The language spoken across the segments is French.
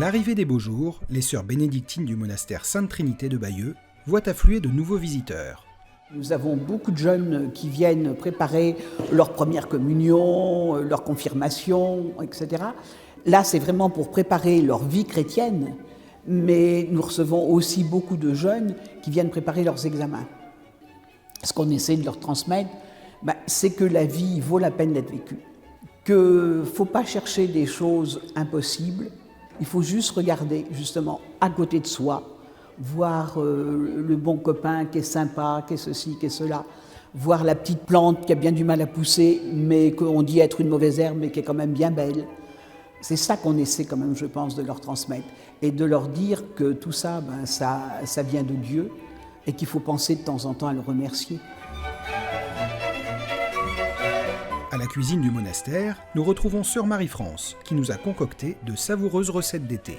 l'arrivée des beaux jours, les sœurs bénédictines du monastère Sainte-Trinité de Bayeux voient affluer de nouveaux visiteurs. Nous avons beaucoup de jeunes qui viennent préparer leur première communion, leur confirmation, etc. Là, c'est vraiment pour préparer leur vie chrétienne, mais nous recevons aussi beaucoup de jeunes qui viennent préparer leurs examens. Ce qu'on essaie de leur transmettre, c'est que la vie vaut la peine d'être vécue, qu'il ne faut pas chercher des choses impossibles, il faut juste regarder justement à côté de soi, voir le bon copain qui est sympa, qui est ceci, qui est cela, voir la petite plante qui a bien du mal à pousser, mais qu'on dit être une mauvaise herbe, mais qui est quand même bien belle. C'est ça qu'on essaie quand même, je pense, de leur transmettre, et de leur dire que tout ça, ça vient de Dieu, et qu'il faut penser de temps en temps à le remercier. À la cuisine du monastère, nous retrouvons sœur Marie-France, qui nous a concocté de savoureuses recettes d'été.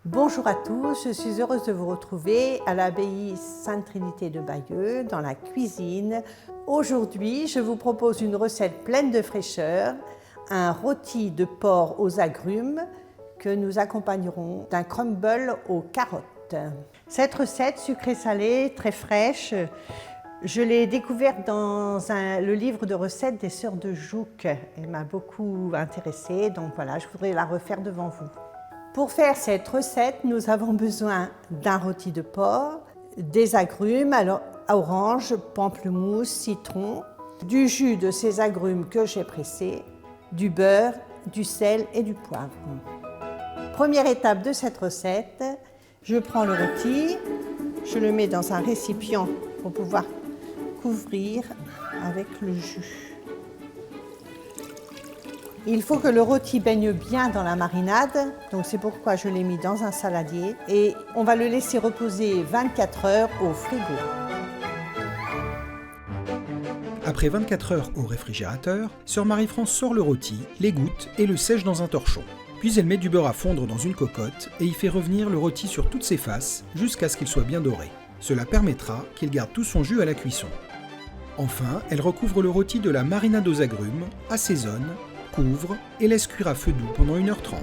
Bonjour à tous, je suis heureuse de vous retrouver à l'abbaye Sainte-Trinité de Bayeux, dans la cuisine. Aujourd'hui, je vous propose une recette pleine de fraîcheur, un rôti de porc aux agrumes que nous accompagnerons d'un crumble aux carottes. Cette recette sucrée-salée, très fraîche, je l'ai découverte dans le livre de recettes des Sœurs de Jouques. Elle m'a beaucoup intéressée, donc voilà, je voudrais la refaire devant vous. Pour faire cette recette, nous avons besoin d'un rôti de porc, des agrumes, alors orange, pamplemousse, citron, du jus de ces agrumes que j'ai pressés, du beurre, du sel et du poivre. Première étape de cette recette, je prends le rôti, je le mets dans un récipient pour pouvoir couvrir avec le jus. Il faut que le rôti baigne bien dans la marinade, donc c'est pourquoi je l'ai mis dans un saladier et on va le laisser reposer 24 heures au frigo. Après 24 heures au réfrigérateur, sœur Marie-France sort le rôti, l'égoutte et le sèche dans un torchon. Puis elle met du beurre à fondre dans une cocotte et y fait revenir le rôti sur toutes ses faces jusqu'à ce qu'il soit bien doré. Cela permettra qu'il garde tout son jus à la cuisson. Enfin, elle recouvre le rôti de la marinade aux agrumes, assaisonne, couvre et laisse cuire à feu doux pendant 1h30.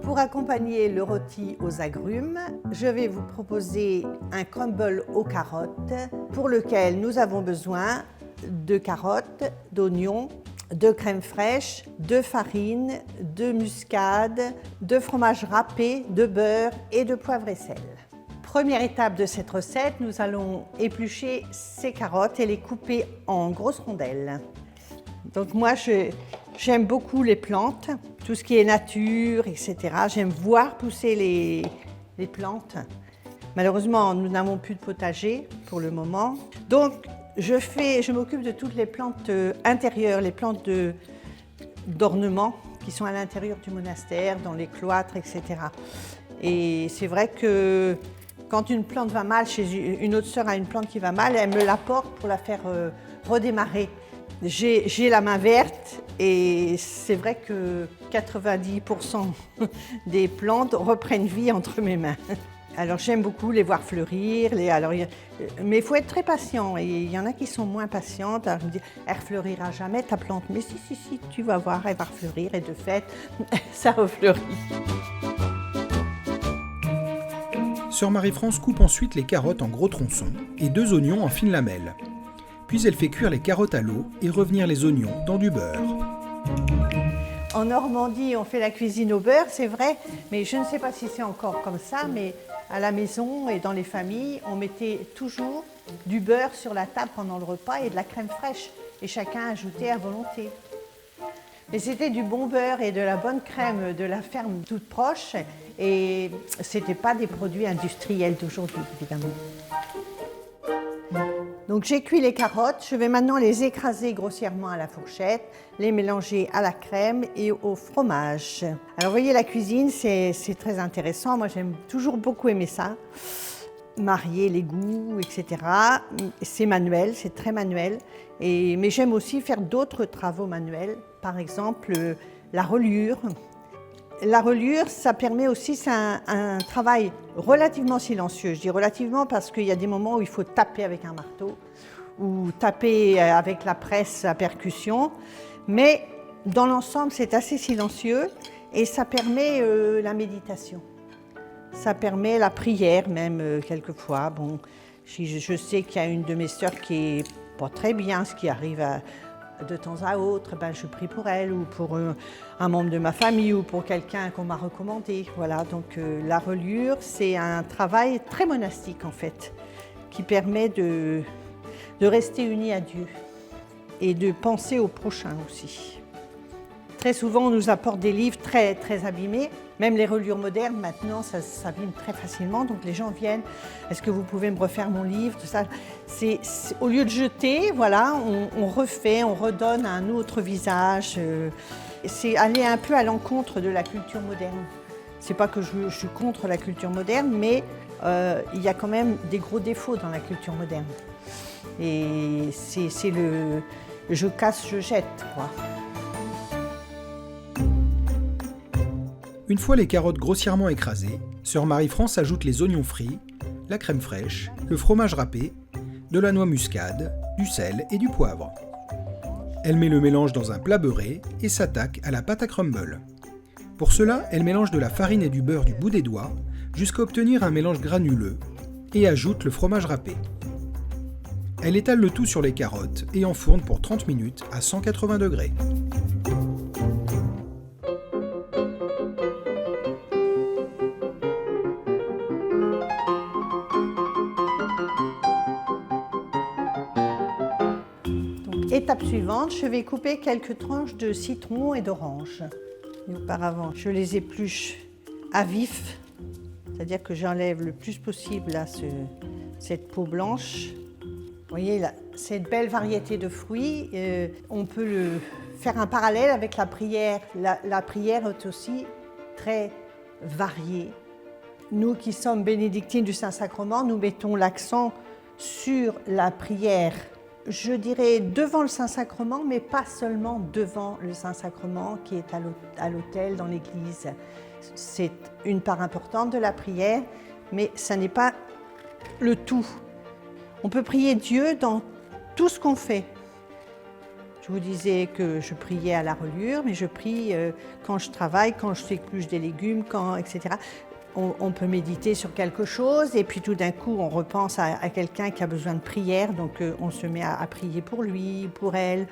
Pour accompagner le rôti aux agrumes, je vais vous proposer un crumble aux carottes pour lequel nous avons besoin de carottes, d'oignons, de crème fraîche, de farine, de muscade, de fromage râpé, de beurre et de poivre et sel. Première étape de cette recette, nous allons éplucher ces carottes et les couper en grosses rondelles. Donc moi, j'aime beaucoup les plantes, tout ce qui est nature, etc. J'aime voir pousser les plantes. Malheureusement, nous n'avons plus de potager pour le moment. Donc, je m'occupe de toutes les plantes intérieures, les plantes d'ornement qui sont à l'intérieur du monastère, dans les cloîtres, etc. Et c'est vrai que quand une plante va mal, chez une autre sœur a une plante qui va mal, elle me l'apporte pour la faire redémarrer. J'ai la main verte et c'est vrai que 90% des plantes reprennent vie entre mes mains. Alors j'aime beaucoup les voir fleurir, mais il faut être très patient et il y en a qui sont moins patientes. Alors je me dis, elle ne refleurira jamais ta plante, mais si, tu vas voir, elle va refleurir et de fait, ça refleurit. Sœur Marie-France coupe ensuite les carottes en gros tronçons et 2 oignons en fines lamelles. Puis elle fait cuire les carottes à l'eau et revenir les oignons dans du beurre. En Normandie, on fait la cuisine au beurre, c'est vrai, mais je ne sais pas si c'est encore comme ça, mais à la maison et dans les familles, on mettait toujours du beurre sur la table pendant le repas et de la crème fraîche, et chacun ajoutait à volonté. Mais c'était du bon beurre et de la bonne crème de la ferme toute proche, et c'était pas des produits industriels d'aujourd'hui, évidemment. Donc j'ai cuit les carottes, je vais maintenant les écraser grossièrement à la fourchette, les mélanger à la crème et au fromage. Alors vous voyez, la cuisine, c'est très intéressant, moi j'aime toujours beaucoup aimer ça. marier les goûts, etc. C'est manuel, c'est très manuel. Mais j'aime aussi faire d'autres travaux manuels. Par exemple, la reliure. La reliure, ça permet aussi, c'est un travail relativement silencieux. Je dis relativement parce qu'il y a des moments où il faut taper avec un marteau ou taper avec la presse à percussion. Mais dans l'ensemble, c'est assez silencieux et ça permet la méditation. Ça permet la prière même quelquefois. Bon, je sais qu'il y a une de mes sœurs qui est pas très bien, ce qui arrive de temps à autre. Ben, je prie pour elle ou pour un membre de ma famille ou pour quelqu'un qu'on m'a recommandé. Voilà, donc la reliure, c'est un travail très monastique en fait, qui permet de rester uni à Dieu et de penser au prochain aussi. Très souvent, on nous apporte des livres très, très abîmés. Même les reliures modernes, maintenant, ça s'abîme très facilement. Donc les gens viennent, est-ce que vous pouvez me refaire mon livre, tout ça. Au lieu de jeter, voilà, on refait, on redonne un autre visage. C'est aller un peu à l'encontre de la culture moderne. C'est pas que je suis contre la culture moderne, mais il y a quand même des gros défauts dans la culture moderne. Et c'est le je casse, je jette, quoi. Une fois les carottes grossièrement écrasées, sœur Marie-France ajoute les oignons frits, la crème fraîche, le fromage râpé, de la noix muscade, du sel et du poivre. Elle met le mélange dans un plat beurré et s'attaque à la pâte à crumble. Pour cela, elle mélange de la farine et du beurre du bout des doigts jusqu'à obtenir un mélange granuleux et ajoute le fromage râpé. Elle étale le tout sur les carottes et enfourne pour 30 minutes à 180 degrés. Étape suivante, je vais couper quelques tranches de citron et d'orange. Auparavant, je les épluche à vif, c'est-à-dire que j'enlève le plus possible là, cette peau blanche. Vous voyez là, cette belle variété de fruits, on peut faire un parallèle avec la prière. La prière est aussi très variée. Nous qui sommes bénédictines du Saint-Sacrement, nous mettons l'accent sur la prière. Je dirais devant le Saint-Sacrement, mais pas seulement devant le Saint-Sacrement qui est à l'autel dans l'église. C'est une part importante de la prière, mais ça n'est pas le tout. On peut prier Dieu dans tout ce qu'on fait. Je vous disais que je priais à la reliure, mais je prie quand je travaille, quand je épluche des légumes, etc. On peut méditer sur quelque chose et puis tout d'un coup on repense à quelqu'un qui a besoin de prière, donc on se met à prier pour lui, pour elle.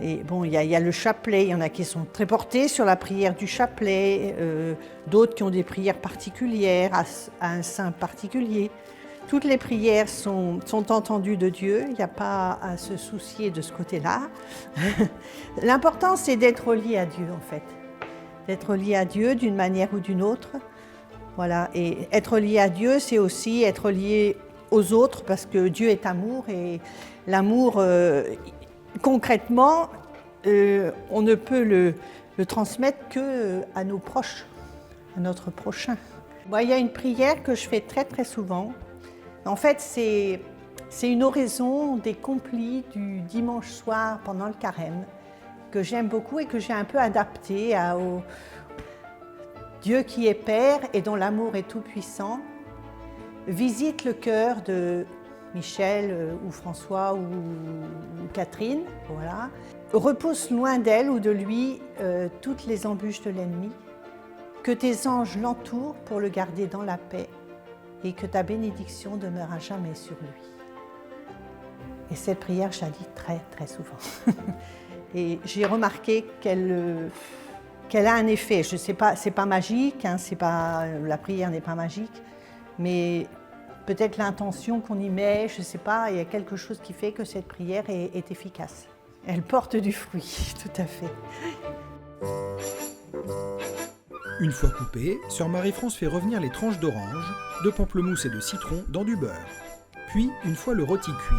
Et bon, il y a le chapelet, il y en a qui sont très portés sur la prière du chapelet, d'autres qui ont des prières particulières à un saint particulier. Toutes les prières sont entendues de Dieu, il n'y a pas à se soucier de ce côté-là. L'important c'est d'être lié à Dieu en fait, d'être lié à Dieu d'une manière ou d'une autre. Voilà, et être lié à Dieu, c'est aussi être lié aux autres, parce que Dieu est amour, et l'amour, concrètement, on ne peut le transmettre qu'à nos proches, à notre prochain. Moi, il y a une prière que je fais très très souvent. En fait, c'est une oraison des complis du dimanche soir pendant le carême, que j'aime beaucoup et que j'ai un peu adapté au Dieu qui est Père et dont l'amour est tout-puissant, visite le cœur de Michel ou François ou Catherine, voilà. Repousse loin d'elle ou de lui toutes les embûches de l'ennemi, que tes anges l'entourent pour le garder dans la paix et que ta bénédiction demeure à jamais sur lui. Et cette prière, je la dis très très souvent. Et j'ai remarqué qu'elle a un effet. Je sais pas, c'est pas magique, hein, la prière n'est pas magique, mais peut-être l'intention qu'on y met, je sais pas, il y a quelque chose qui fait que cette prière est efficace. Elle porte du fruit, tout à fait. Une fois coupées, sœur Marie-France fait revenir les tranches d'orange, de pamplemousse et de citron dans du beurre. Puis, une fois le rôti cuit,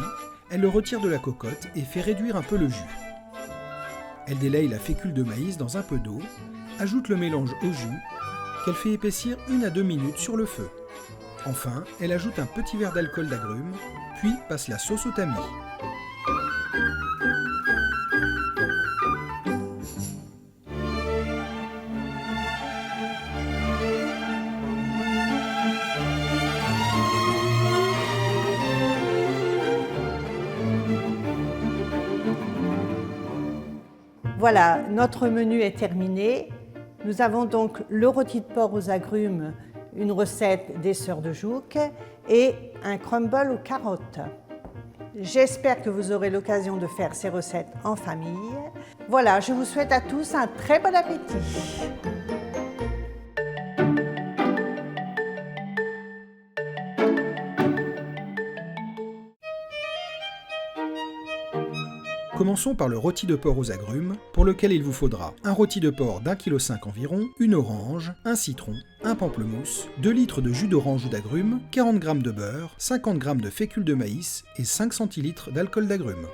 elle le retire de la cocotte et fait réduire un peu le jus. Elle délaye la fécule de maïs dans un peu d'eau, ajoute le mélange au jus, qu'elle fait épaissir 1 à 2 minutes sur le feu. Enfin, elle ajoute un petit verre d'alcool d'agrumes, puis passe la sauce au tamis. Voilà, notre menu est terminé. Nous avons donc le rôti de porc aux agrumes, une recette des Sœurs de Jouques, et un crumble aux carottes. J'espère que vous aurez l'occasion de faire ces recettes en famille. Voilà, je vous souhaite à tous un très bon appétit. Commençons par le rôti de porc aux agrumes, pour lequel il vous faudra un rôti de porc d'1,5 kg environ, une orange, un citron, un pamplemousse, 2 litres de jus d'orange ou d'agrumes, 40 g de beurre, 50 g de fécule de maïs et 5 centilitres d'alcool d'agrumes.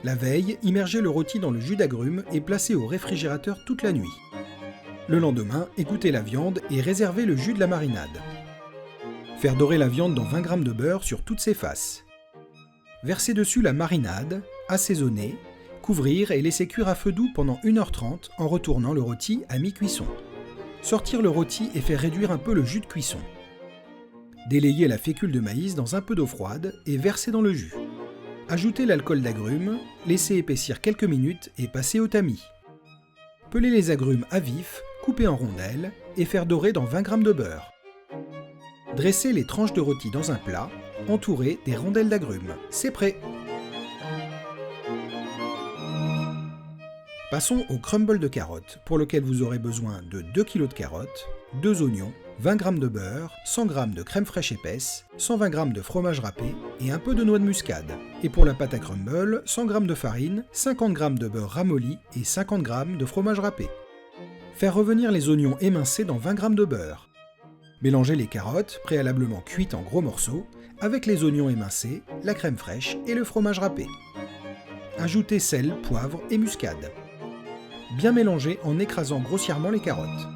La veille, immergez le rôti dans le jus d'agrumes et placez au réfrigérateur toute la nuit. Le lendemain, égouttez la viande et réservez le jus de la marinade. Faire dorer la viande dans 20 g de beurre sur toutes ses faces. Versez dessus la marinade, assaisonner, couvrir et laisser cuire à feu doux pendant 1h30 en retournant le rôti à mi-cuisson. Sortir le rôti et faire réduire un peu le jus de cuisson. Délayez la fécule de maïs dans un peu d'eau froide et versez dans le jus. Ajoutez l'alcool d'agrumes, laissez épaissir quelques minutes et passez au tamis. Pelez les agrumes à vif, couper en rondelles et faire dorer dans 20 g de beurre. Dressez les tranches de rôti dans un plat, entouré des rondelles d'agrumes. C'est prêt! Passons au crumble de carottes, pour lequel vous aurez besoin de 2 kg de carottes, 2 oignons, 20 g de beurre, 100 g de crème fraîche épaisse, 120 g de fromage râpé et un peu de noix de muscade. Et pour la pâte à crumble, 100 g de farine, 50 g de beurre ramolli et 50 g de fromage râpé. Faire revenir les oignons émincés dans 20 g de beurre. Mélangez les carottes, préalablement cuites en gros morceaux, avec les oignons émincés, la crème fraîche et le fromage râpé. Ajoutez sel, poivre et muscade. Bien mélanger en écrasant grossièrement les carottes.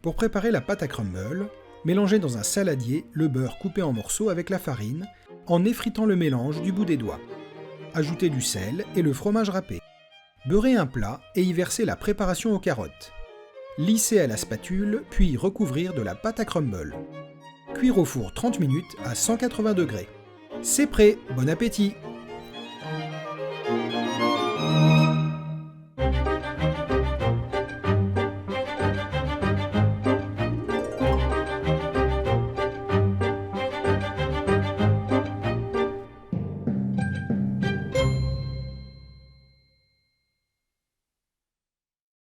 Pour préparer la pâte à crumble, mélangez dans un saladier le beurre coupé en morceaux avec la farine, en effritant le mélange du bout des doigts. Ajoutez du sel et le fromage râpé. Beurrez un plat et y versez la préparation aux carottes. Lisser à la spatule, puis recouvrir de la pâte à crumble. Cuire au four 30 minutes à 180 degrés. C'est prêt, bon appétit!